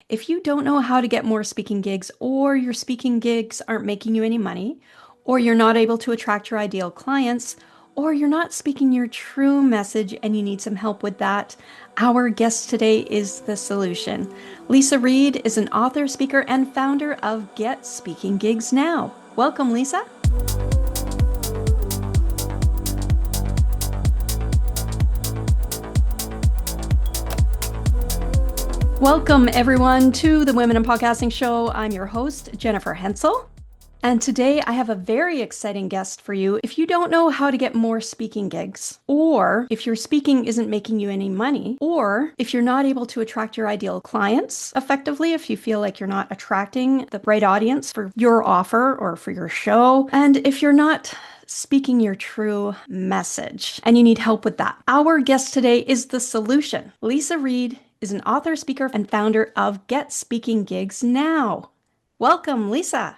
If you don't know how to get more speaking gigs, or your speaking gigs aren't making you any money, or you're not able to attract your ideal clients, or you're not speaking your true message and you need some help with that, our guest today is the solution. Lisa Reed is an author, speaker, and founder of Get Speaking Gigs Now. Welcome, Lisa. Welcome, everyone, to the Women in Podcasting Show. I'm your host, Jennifer Hensel. And today I have a very exciting guest for you. If you don't know how to get more speaking gigs, or if your speaking isn't making you any money, or if you're not able to attract your ideal clients effectively, if you feel like you're not attracting the right audience for your offer or for your show, and if you're not speaking your true message and you need help with that, our guest today is the solution. Lisa Reed is an author, speaker, and founder of Get Speaking Gigs Now. Welcome, Lisa.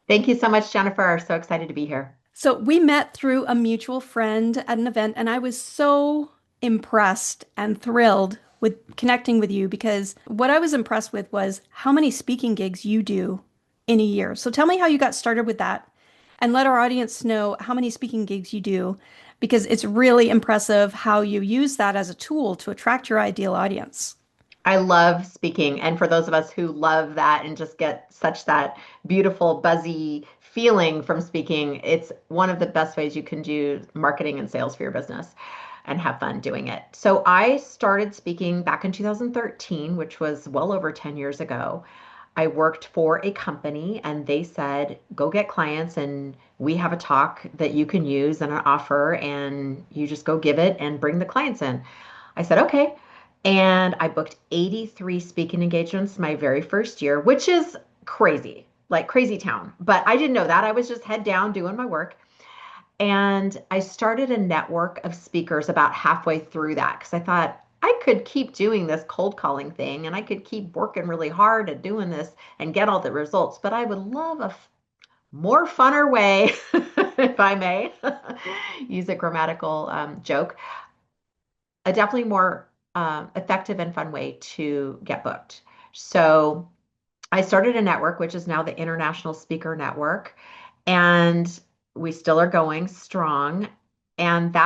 Thank you so much, Jennifer. So excited to be here. So we met through a mutual friend at an event, and I was so impressed and thrilled with connecting with you because what I was impressed with was how many speaking gigs you do in a year. So tell me how you got started with that and let our audience know how many speaking gigs you do because it's really impressive how you use that as a tool to attract your ideal audience. I love speaking. And for those of us who love that and just get such that beautiful, buzzy feeling from speaking, it's one of the best ways you can do marketing and sales for your business and have fun doing it. So I started speaking back in 2013, which was well over 10 years ago. I worked for a company and they said, go get clients and we have a talk that you can use and an offer and you just go give it and bring the clients in. I said, okay. And I booked 83 speaking engagements my very first year, which is crazy, like crazy town. But I didn't know that. I was just head down doing my work. And I started a network of speakers about halfway through that because I thought I could keep doing this cold calling thing and I could keep working really hard at doing this and get all the results. But I would love a more funner way, if I may use a grammatical joke, a definitely more effective and fun way to get booked. So I started a network, which is now the International Speaker Network, and we still are going strong. And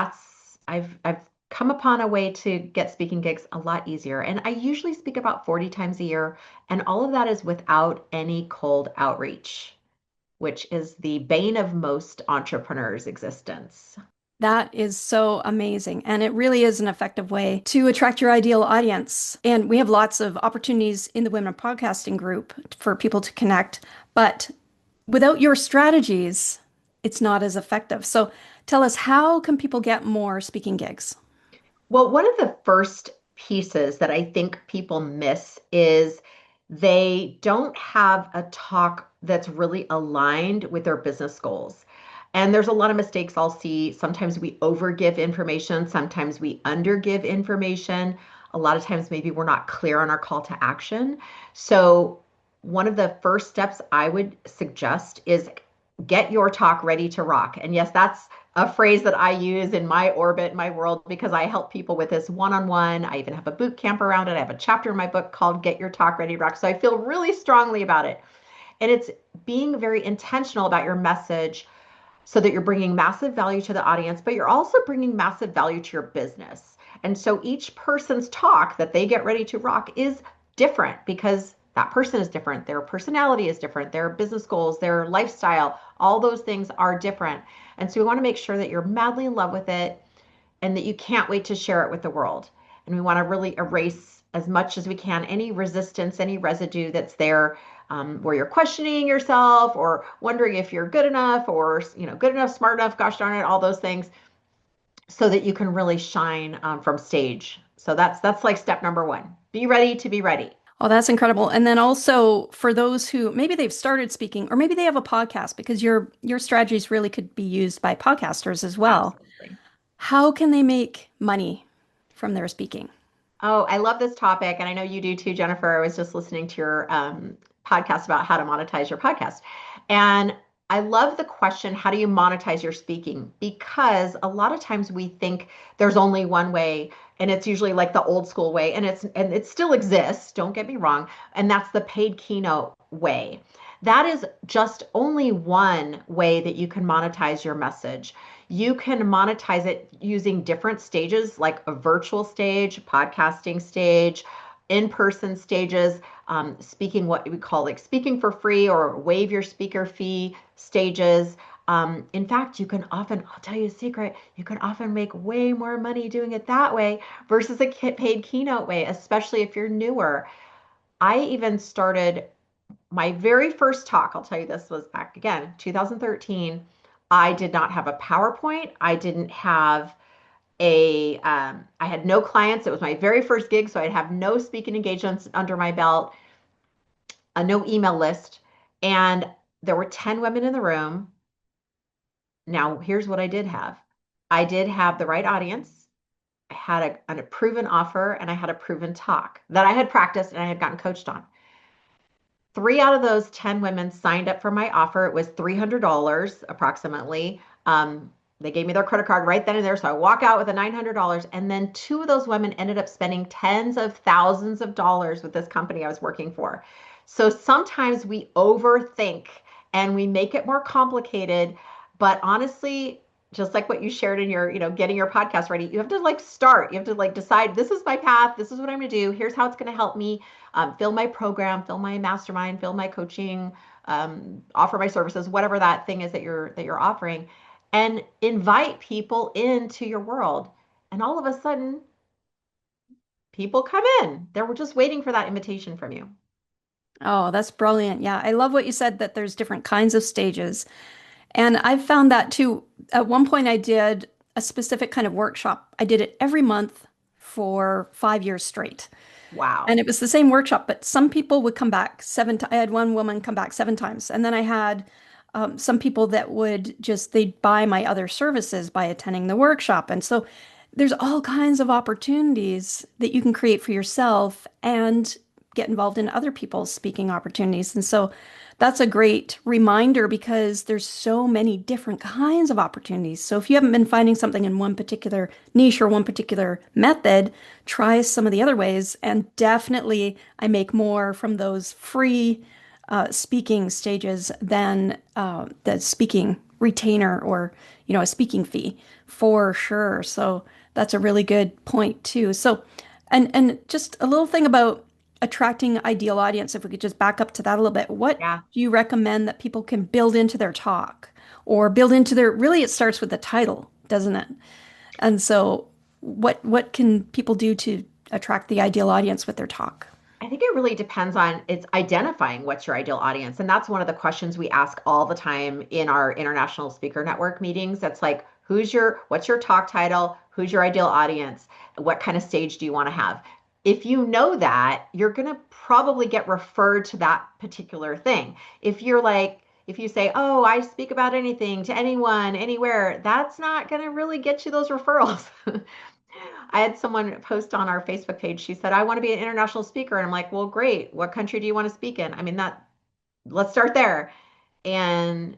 I've come upon a way to get speaking gigs a lot easier. And I usually speak about 40 times a year, and all of that is without any cold outreach, which is the bane of most entrepreneurs' existence. That is so amazing. And it really is an effective way to attract your ideal audience. And we have lots of opportunities in the Women Podcasting group for people to connect. But without your strategies, it's not as effective. So tell us, how can people get more speaking gigs? Well, one of the first pieces that I think people miss is they don't have a talk that's really aligned with their business goals. And there's a lot of mistakes I'll see. Sometimes we overgive information, sometimes we undergive information. A lot of times, maybe we're not clear on our call to action. So, one of the first steps I would suggest is get your talk ready to rock. And yes, that's a phrase that I use in my orbit, my world, because I help people with this one-on-one. I even have a boot camp around it. I have a chapter in my book called Get Your Talk Ready to Rock. So I feel really strongly about it. And it's being very intentional about your message so that you're bringing massive value to the audience, but you're also bringing massive value to your business. And so each person's talk that they get ready to rock is different because that person is different. Their personality is different. Their business goals, their lifestyle, all those things are different. And so we want to make sure that you're madly in love with it and that you can't wait to share it with the world. And we want to really erase as much as we can any resistance, any residue that's there where you're questioning yourself or wondering if you're good enough or good enough, smart enough, gosh darn it, all those things, so that you can really shine from stage. So that's like step number one. Be ready to be ready. Oh, that's incredible. And then also for those who maybe they've started speaking or maybe they have a podcast because your strategies really could be used by podcasters as well. Absolutely. How can they make money from their speaking? Oh, I love this topic. And I know you do too, Jennifer. I was just listening to your podcast about how to monetize your podcast. And I love the question, how do you monetize your speaking? Because a lot of times we think there's only one way, and it's usually like the old school way, and it still exists, don't get me wrong, and that's the paid keynote way. That is just only one way that you can monetize your message. You can monetize it using different stages, like a virtual stage, podcasting stage, in-person stages, speaking what we call like speaking for free or waive your speaker fee stages. In fact, you can often, I'll tell you a secret, you can often make way more money doing it that way versus a paid keynote way, especially if you're newer. I even started my very first talk, I'll tell you this was back again, 2013. I did not have a PowerPoint. I didn't have I had no clients. It was my very first gig, so I'd have no speaking engagements under my belt, no email list. And there were 10 women in the room. Now, here's what I did have. I did have the right audience. I had a proven offer and I had a proven talk that I had practiced and I had gotten coached on. 3 out of those 10 women signed up for my offer. It was $300 approximately. They gave me their credit card right then and there. So I walk out with a $900. And then 2 of those women ended up spending tens of thousands of dollars with this company I was working for. So sometimes we overthink and we make it more complicated. But honestly, just like what you shared in your, getting your podcast ready, you have to like start. You have to like decide, this is my path. This is what I'm going to do. Here's how it's going to help me fill my program, fill my mastermind, fill my coaching, offer my services, whatever that thing is that you're offering, and invite people into your world. And all of a sudden, people come in. They were just waiting for that invitation from you. Oh, that's brilliant. Yeah, I love what you said that there's different kinds of stages. And I've found that too. At one point, I did a specific kind of workshop. I did it every month for 5 years straight. And Wow. it was the same workshop, but some people would come back 7 times. I had one woman come back 7 times. And then I had some people that would just, they'd buy my other services by attending the workshop. And so there's all kinds of opportunities that you can create for yourself and get involved in other people's speaking opportunities. And so that's a great reminder because there's so many different kinds of opportunities. So if you haven't been finding something in one particular niche or one particular method, try some of the other ways. And definitely, I make more from those free speaking stages than the speaking retainer or, a speaking fee for sure. So that's a really good point too. So, and just a little thing about attracting ideal audience, if we could just back up to that a little bit, what Yeah. do you recommend that people can build into their talk or build into their, really it starts with the title, doesn't it? And so what can people do to attract the ideal audience with their talk? I think it really depends on it's identifying what's your ideal audience. And that's one of the questions we ask all the time in our international speaker network meetings. That's like, what's your talk title? Who's your ideal audience? What kind of stage do you want to have? If you know that, you're going to probably get referred to that particular thing. If you say, oh, I speak about anything to anyone, anywhere, that's not going to really get you those referrals. I had someone post on our Facebook page. She said, I want to be an international speaker. And I'm like, well, great. What country do you want to speak in? I mean, let's start there. And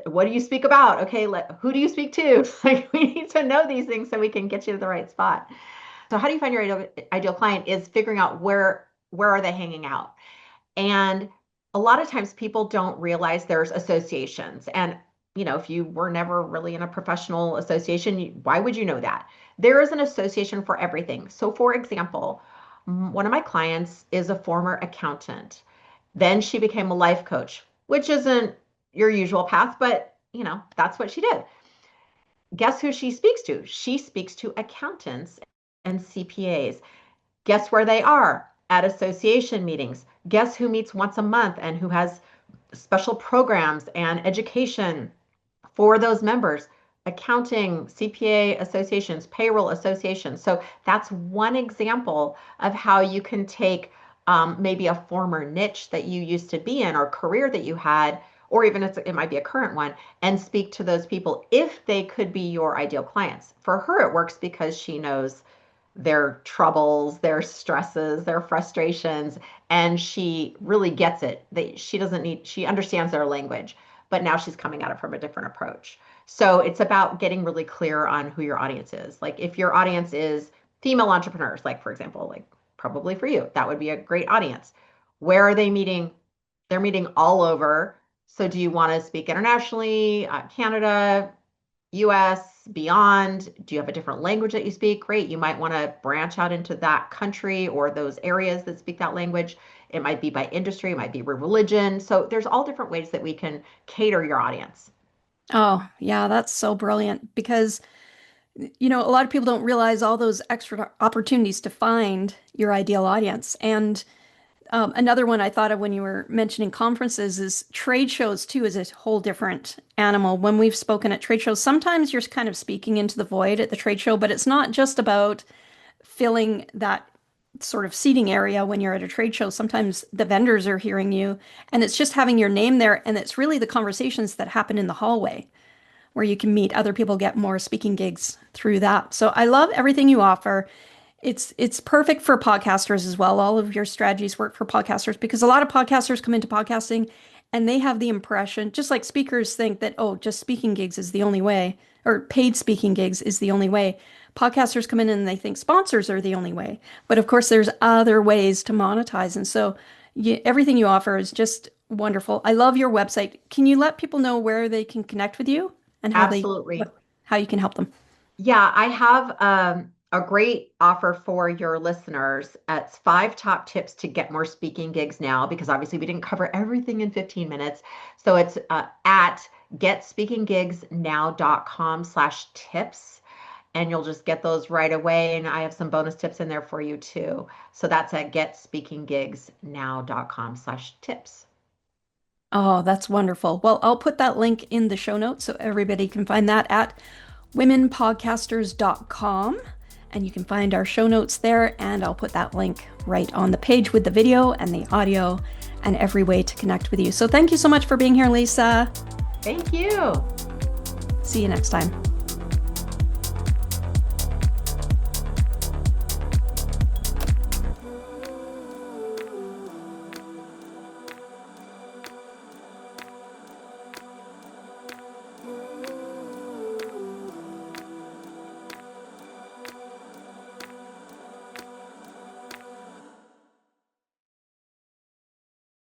what do you speak about? Okay, who do you speak to? Like, we need to know these things so we can get you to the right spot. So how do you find your ideal client is figuring out where are they hanging out? And a lot of times people don't realize there's associations. And, if you were never really in a professional association, why would you know that? There is an association for everything. So, for example, one of my clients is a former accountant. Then she became a life coach, which isn't your usual path, but, that's what she did. Guess who she speaks to? She speaks to accountants and CPAs. Guess where they are? At association meetings. Guess who meets once a month and who has special programs and education for those members? Accounting, CPA associations, payroll associations. So that's one example of how you can take maybe a former niche that you used to be in or career that you had, or even it might be a current one, and speak to those people if they could be your ideal clients. For her, it works because she knows their troubles, their stresses, their frustrations, and she really gets it. She doesn't need, she understands their language. but now she's coming at it from a different approach. So it's about getting really clear on who your audience is. Like if your audience is female entrepreneurs, like for example, like probably for you, that would be a great audience. Where are they meeting? They're meeting all over. So do you want to speak internationally, Canada, US, beyond? Do you have a different language that you speak? Great. You might want to branch out into that country or those areas that speak that language. It might be by industry, it might be religion. So there's all different ways that we can cater your audience. Oh, yeah, that's so brilliant because, a lot of people don't realize all those extra opportunities to find your ideal audience. And another one I thought of when you were mentioning conferences is trade shows too is a whole different animal. When we've spoken at trade shows, sometimes you're kind of speaking into the void at the trade show, but it's not just about filling that sort of seating area when you're at a trade show. Sometimes the vendors are hearing you, and it's just having your name there, and it's really the conversations that happen in the hallway where you can meet other people, get more speaking gigs through that. So I love everything you offer. It's perfect for podcasters as well. All of your strategies work for podcasters because a lot of podcasters come into podcasting and they have the impression, just like speakers think that, oh, just speaking gigs is the only way, or paid speaking gigs is the only way. Podcasters come in and they think sponsors are the only way. But of course, there's other ways to monetize. And so everything you offer is just wonderful. I love your website. Can you let people know where they can connect with you and Absolutely. how you can help them? Yeah, I have a great offer for your listeners. It's 5 top tips to get more speaking gigs now, because obviously we didn't cover everything in 15 minutes. So it's at getspeakinggigsnow.com/tips. And you'll just get those right away. And I have some bonus tips in there for you too. So that's at getspeakinggigsnow.com/tips. Oh, that's wonderful. Well, I'll put that link in the show notes so everybody can find that at womenpodcasters.com. And you can find our show notes there. And I'll put that link right on the page with the video and the audio and every way to connect with you. So thank you so much for being here, Lisa. Thank you. See you next time.